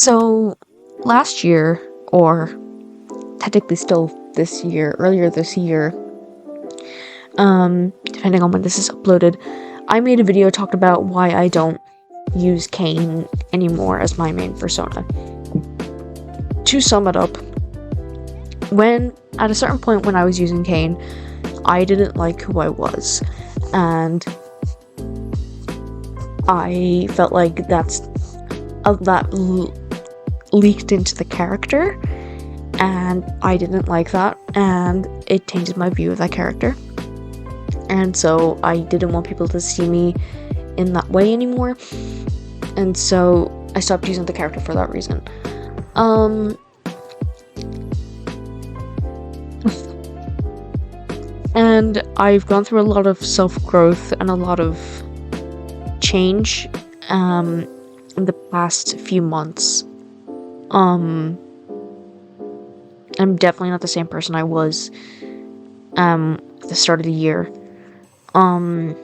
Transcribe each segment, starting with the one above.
So, last year, or technically still this year, earlier this year, depending on when this is uploaded, I made a video talking about why I don't use Kane anymore as my main persona. To sum it up, at a certain point when I was using Kane, I didn't like who I was, and I felt like that leaked into the character, and I didn't like that, and it tainted my view of that character, and so I didn't want people to see me in that way anymore, and so I stopped using the character for that reason. And I've gone through a lot of self-growth and a lot of change in the past few months. I'm definitely not the same person I was at the start of the year. And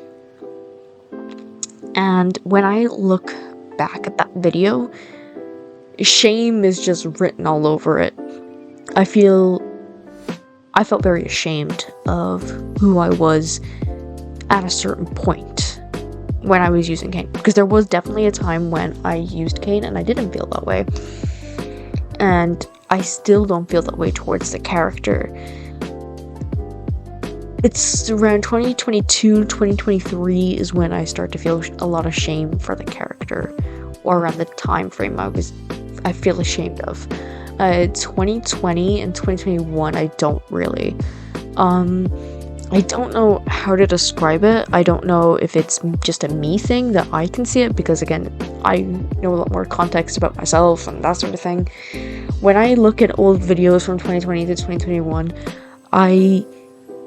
when I look back at that video, shame is just written all over it. I felt very ashamed of who I was at a certain point when I was using Kane, because there was definitely a time when I used Kane and I didn't feel that way, and I still don't feel that way towards the character. It's around 2022, 2023 is when I start to feel a lot of shame for the character, or around the time frame I feel ashamed of. 2020 and 2021, I don't really. I don't know how to describe it. I don't know if it's just a me thing that I can see it, because again, I know a lot more context about myself and that sort of thing. When I look at old videos from 2020 to 2021, I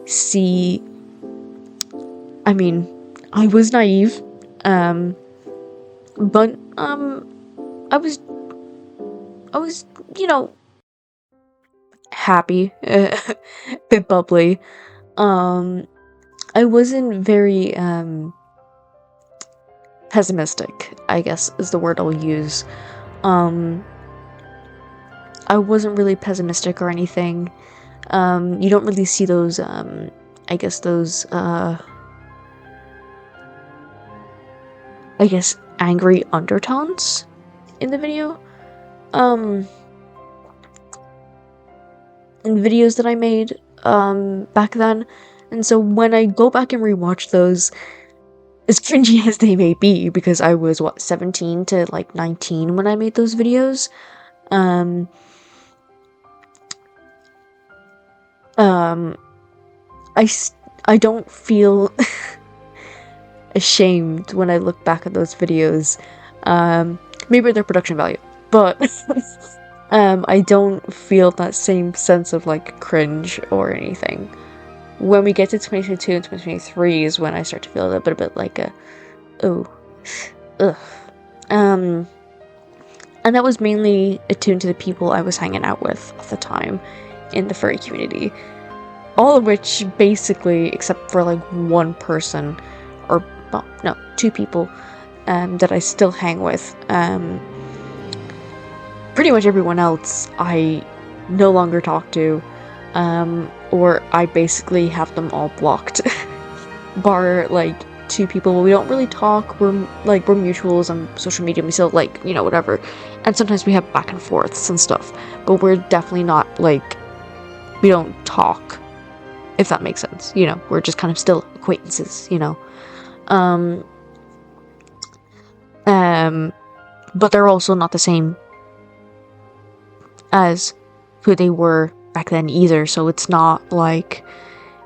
see, I was naive, but I was, happy, a bit bubbly. I wasn't very, pessimistic, I guess is the word I'll use. I wasn't really pessimistic or anything. You don't really see those, angry undertones in the video. In videos that I made back then, and so when I go back and rewatch those, as cringy as they may be, because I was 17 to 19 when I made those videos, I don't feel ashamed when I look back at those videos. Maybe their production value, but I don't feel that same sense of cringe or anything. When we get to 2022 and 2023 is when I start to feel a bit like ugh. And that was mainly attuned to the people I was hanging out with at the time in the furry community. All of which basically, except for one person, or well, no, two people that I still hang with, pretty much everyone else I no longer talk to, or I basically have them all blocked. Bar two people, we don't really talk, we're mutuals on social media, we still whatever, and sometimes we have back and forths and stuff, but we're definitely not we don't talk, if that makes sense, we're just kind of still acquaintances, but they're also not the same as who they were back then either, so it's not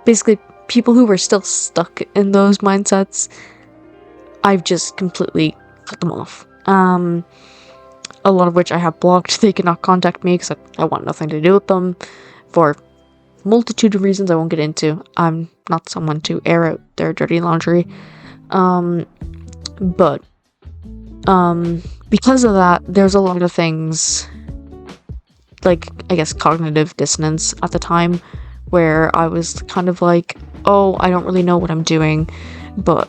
basically people who were still stuck in those mindsets, I've just completely cut them off. A lot of which I have blocked. They cannot contact me because I want nothing to do with them for a multitude of reasons I won't get into. I'm not someone to air out their dirty laundry, but because of that, there's a lot of things cognitive dissonance at the time, where I was kind of oh, I don't really know what I'm doing, but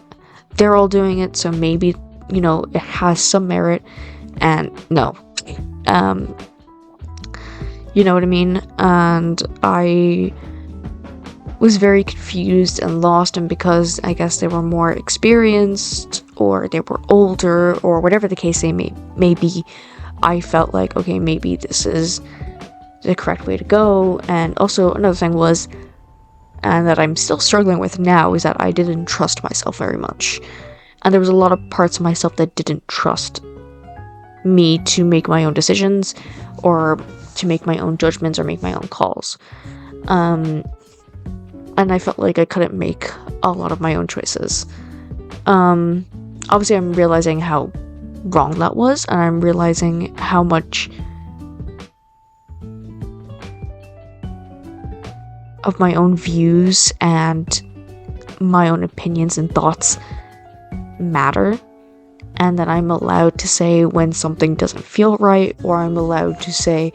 they're all doing it, so maybe, it has some merit, and no, You know what I mean? And I was very confused and lost, and because I guess they were more experienced or they were older or whatever the case may be, I felt like, okay, maybe this is the correct way to go. And also another thing was, and that I'm still struggling with now, is that I didn't trust myself very much. And there was a lot of parts of myself that didn't trust me to make my own decisions or to make my own judgments or make my own calls. And I felt like I couldn't make a lot of my own choices. Obviously I'm realizing how wrong that was, and I'm realizing how much of my own views and my own opinions and thoughts matter, and that I'm allowed to say when something doesn't feel right, or I'm allowed to say,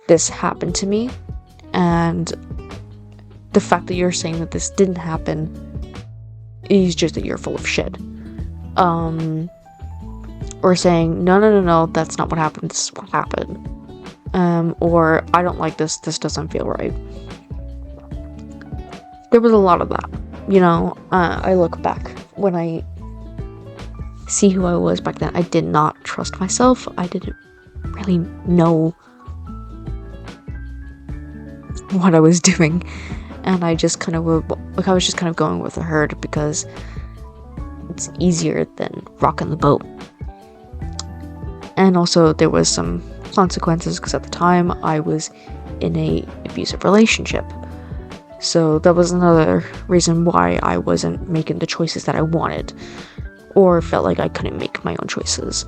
this happened to me, and the fact that you're saying that this didn't happen is just that you're full of shit. Or saying, no, that's not what happened, this is what happened. Or, I don't like this doesn't feel right. There was a lot of that, you know. I look back, when I see who I was back then, I did not trust myself. I didn't really know what I was doing, and I just kind of I was just kind of going with the herd because it's easier than rocking the boat. And also there was some consequences, because at the time I was in a abusive relationship, so that was another reason why I wasn't making the choices that I wanted, or felt like I couldn't make my own choices.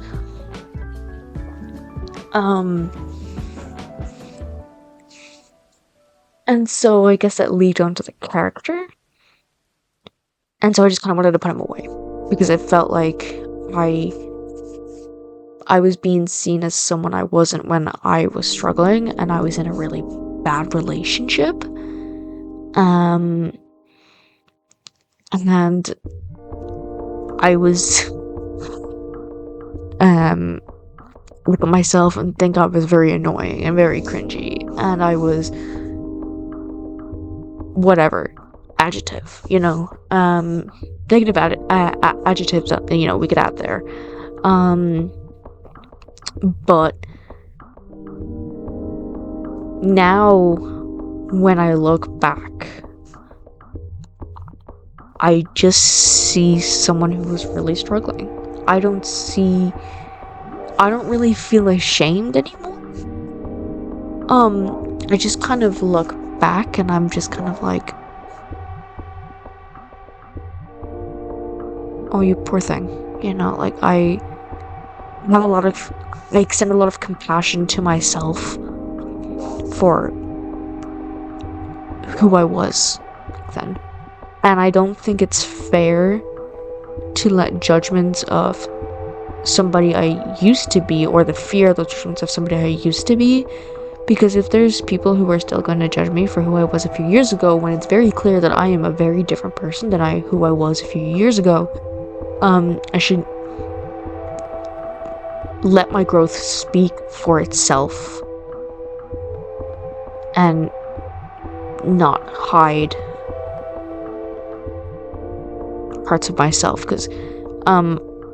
And so I guess that leads on to the character. And so I just kind of wanted to put him away, because it felt like I was being seen as someone I wasn't when I was struggling, and I was in a really bad relationship. And I was look at myself and think I was very annoying and very cringy, and I was whatever adjective, you know, negative adjectives that, you know, we could add there. But now when I look back, I just see someone who was really struggling. I don't really feel ashamed anymore. I just kind of look back and I'm just kind of like, oh, you poor thing, you know, like I extend a lot of compassion to myself for who I was then. And I don't think it's fair to let judgments of somebody I used to be, or the fear of those judgments of somebody I used to be, because if there's people who are still going to judge me for who I was a few years ago, when it's very clear that I am a very different person than who I was a few years ago, I should let my growth speak for itself and not hide parts of myself. Because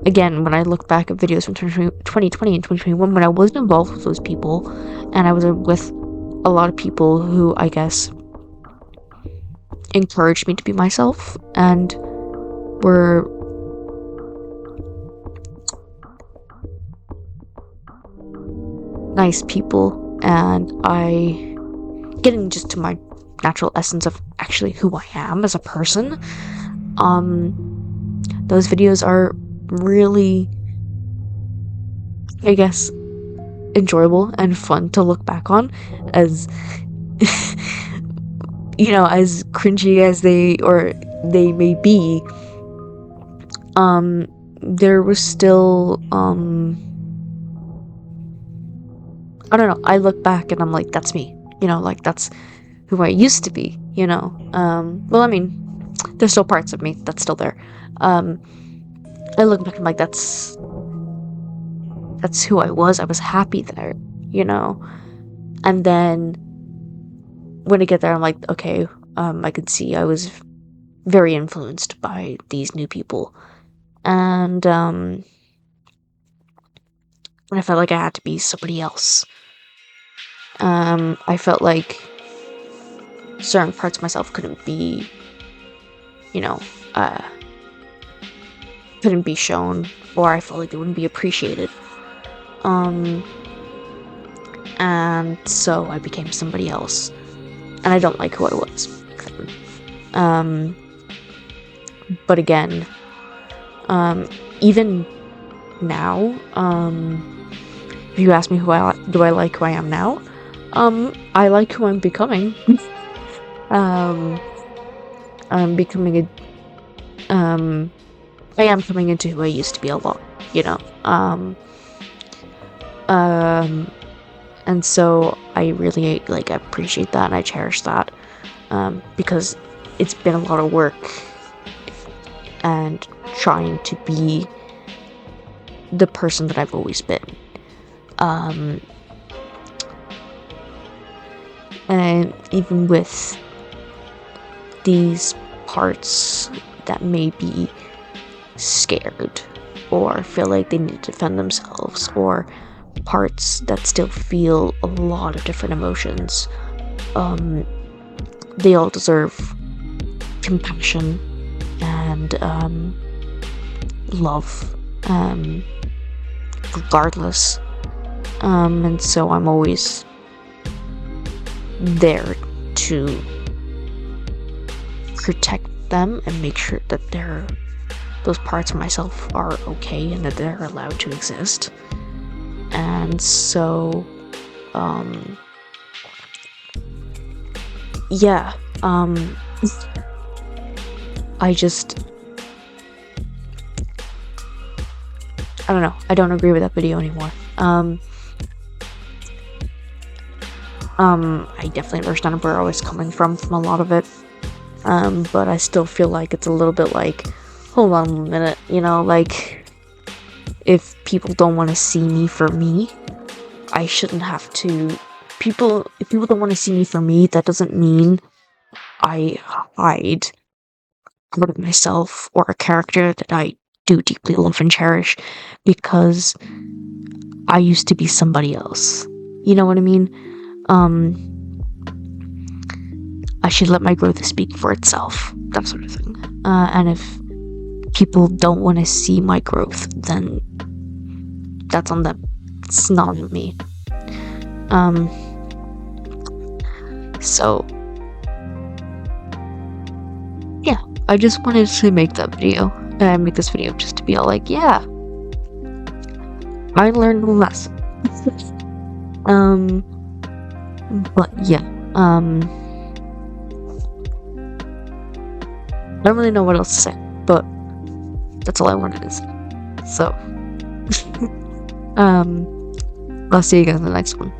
again, when I look back at videos from 2020 and 2021, when I wasn't involved with those people, and I was with a lot of people who I guess encouraged me to be myself and were nice people, and I getting just to my natural essence of actually who I am as a person, those videos are really, I guess, enjoyable and fun to look back on, as you know, as cringy as they may be. There was still I don't know, I look back and I'm like, that's me, you know, like that's who I used to be, you know. Well, I mean, there's still parts of me that's still there. I look back and I'm like, that's that's who I was. I was happy there, you know? And then when I get there, I'm like, okay, I could see I was very influenced by these new people. And I felt like I had to be somebody else. I felt like certain parts of myself couldn't be, you know, couldn't be shown, or I felt like they wouldn't be appreciated. And so I became somebody else. And I don't like who I was. But again, even now, if you ask me do I like who I am now, I like who I'm becoming. I'm becoming I am coming into who I used to be a lot, you know. And so I really like appreciate that, and I cherish that, because it's been a lot of work and trying to be the person that I've always been. And even with these parts that may be scared or feel like they need to defend themselves, or parts that still feel a lot of different emotions, they all deserve compassion and love, regardless. And so I'm always there to protect them and make sure that those parts of myself are okay and that they're allowed to exist. And so, yeah, I don't know, I don't agree with that video anymore. I definitely understand where I was coming from a lot of it, but I still feel like it's a little bit like, hold on a minute, you know, like, if people don't want to see me for me, I shouldn't have to. If people don't want to see me for me, that doesn't mean I hide part of myself or a character that I do deeply love and cherish because I used to be somebody else. You know what I mean? I should let my growth speak for itself, that sort of thing. And if people don't want to see my growth, then that's on them. It's not on me. So yeah, I just wanted to make that video. Make this video just to be all like, yeah, I learned a lesson. But yeah, I don't really know what else to say, but that's all I wanted to say. So, I'll see you guys in the next one.